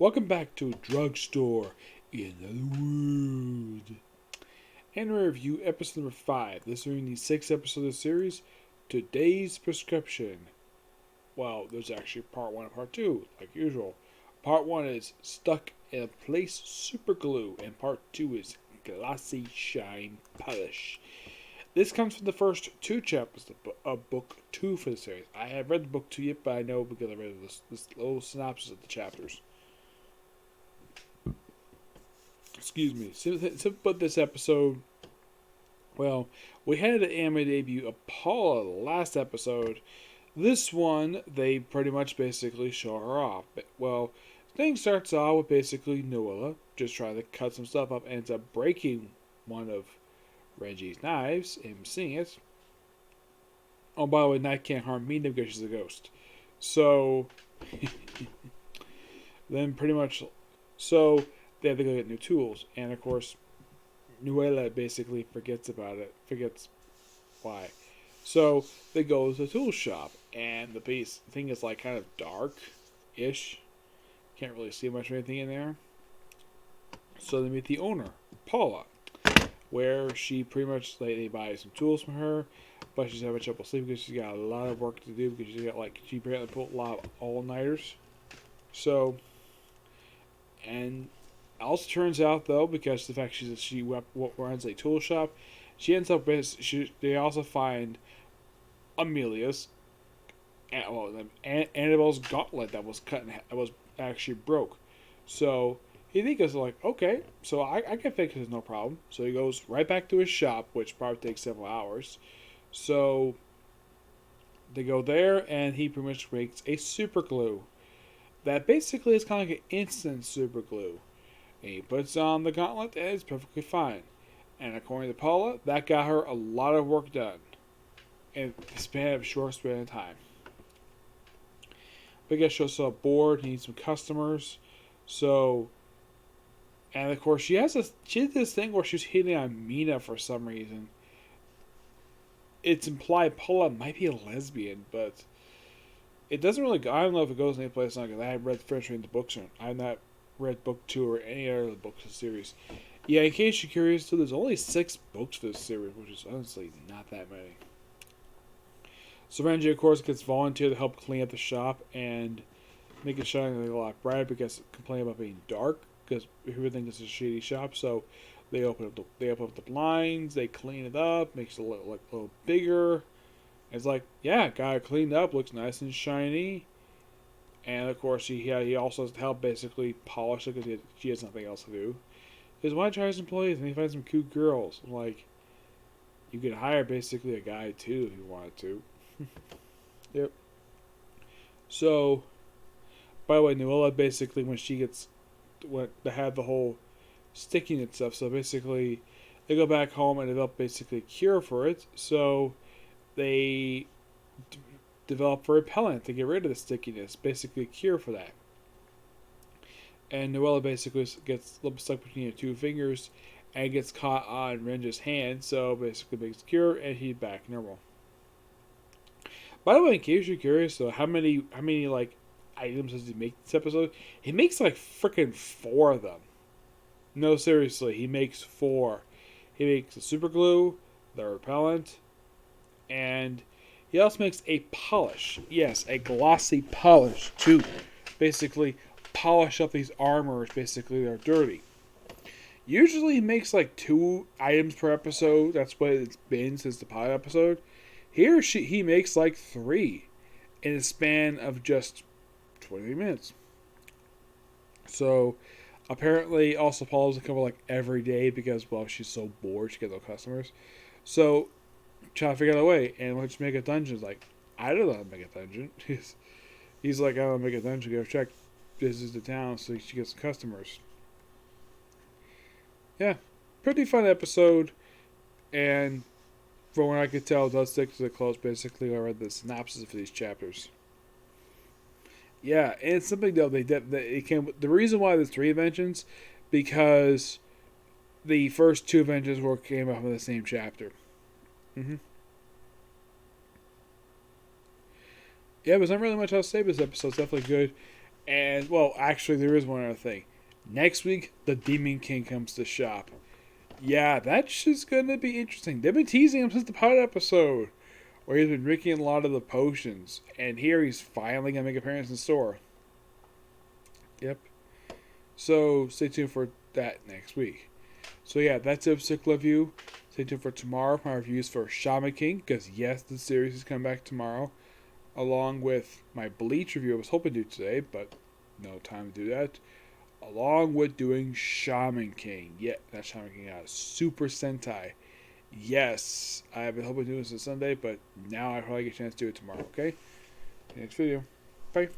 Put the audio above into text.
Welcome back to Drugstore in the Wood. And we review episode number 5. This is the 6th episode of the series, Today's Prescription. Well, there's actually part 1 and part 2, like usual. Part 1 is Stuck in a Place Super Glue, and part 2 is Glossy Shine Polish. This comes from the first 2 chapters of book 2 for the series. I have read the book 2 yet, but I know because I read this little synopsis of the chapters. Excuse me. So put this episode, well, we had an anime debut of Paula last episode. This one, they pretty much basically show her off. Well, thing starts off with basically Noella just trying to cut some stuff up and ends up breaking one of Reggie's knives and seeing it. Oh, by the way, Knife can't harm Mina because she's a ghost. So, then pretty much, so they have to go get new tools. And of course, Noella basically forgets about it. Forgets why. So they go to the tool shop. And the thing is like kind of dark-ish. Can't really see much of anything in there. So they meet the owner, Paula. Where she pretty much, they buy some tools from her. But she's having trouble sleeping because she's got a lot of work to do. Because she apparently put a lot of all-nighters. So, and also turns out though, because the fact she runs a tool shop, she ends up they also find Amelia's Annabelle's gauntlet that was cut that was actually broke. So he thinks like, okay, so I can fix this, no problem. So he goes right back to his shop, which probably takes several hours. So they go there, and he pretty much makes a super glue that basically is kind of like an instant super glue. And he puts on the gauntlet, and it's perfectly fine. And according to Paula, that got her a lot of work done in a short span of time. But I guess she's also bored, needs some customers. So, and of course, she did this thing where she's hitting on Mina for some reason. It's implied Paula might be a lesbian, but it doesn't really go. I don't know if it goes any place like that. I haven't read French reading the books, or I've not read book 2 or any other books of the series. Yeah, in case you're curious, so there's only 6 books for this series, which is honestly not that many. So Renji, of course, gets volunteered to help clean up the shop and make it shine a lot brighter because complaining about being dark because everything is a shady shop. So they open up the blinds, they clean it up, makes it look a little bigger. It's like, yeah, got it cleaned up, looks nice and shiny. And of course, he also has to help basically polish it because she has nothing else to do. Because why try his employees and he finds some cute girls? Like, you could hire basically a guy too if you wanted to. Yep. So, by the way, Noella basically when they have the whole sticking and stuff. So basically, they go back home and develop basically a cure for it. So they develop a repellent to get rid of the stickiness, basically a cure for that. And Noella basically gets a little stuck between her 2 fingers and gets caught on Renja's hand, so basically makes a cure and he's back normal. By the way, in case you're curious, so how many like items does he make this episode? He makes like freaking 4 of them. No, seriously, he makes 4. He makes the super glue, the repellent, and he also makes a polish. Yes, a glossy polish to basically polish up these armors. Basically, they're dirty. Usually, he makes like 2 items per episode. That's what it's been since the pilot episode. He makes like 3 in a span of just 20 minutes. So, apparently, also Paula's a couple like every day because, well, she's so bored she gets no customers. So, trying to figure out a way, and let's make a dungeon. It's like, I don't know how to make a dungeon. He's like, I don't know how to make a dungeon. Go check. This is the town, so she gets some customers. Yeah, pretty fun episode, and from what I could tell, it does stick to the close. Basically, I read the synopsis for these chapters. Yeah, and it's something though the reason why there's 3 inventions because the first 2 inventions came up in the same chapter. Mm-hmm. Yeah, there's not really much else to say. But this episode's definitely good. And, well, actually, there is one other thing. Next week, the Demon King comes to shop. Yeah, that's just gonna be interesting. They've been teasing him since the pilot episode, where he's been drinking a lot of the potions, and here he's finally gonna make an appearance in the store. Yep. So stay tuned for that next week. So yeah, that's it, Cycle Review. Stay tuned for tomorrow for my reviews for Shaman King, because yes, the series is coming back tomorrow, along with my Bleach review I was hoping to do today, but no time to do that. Along with doing Shaman King. Yeah, not Shaman King, Super Sentai. Yes, I've been hoping to do this on Sunday, but now I probably get a chance to do it tomorrow, okay? Next video. Bye.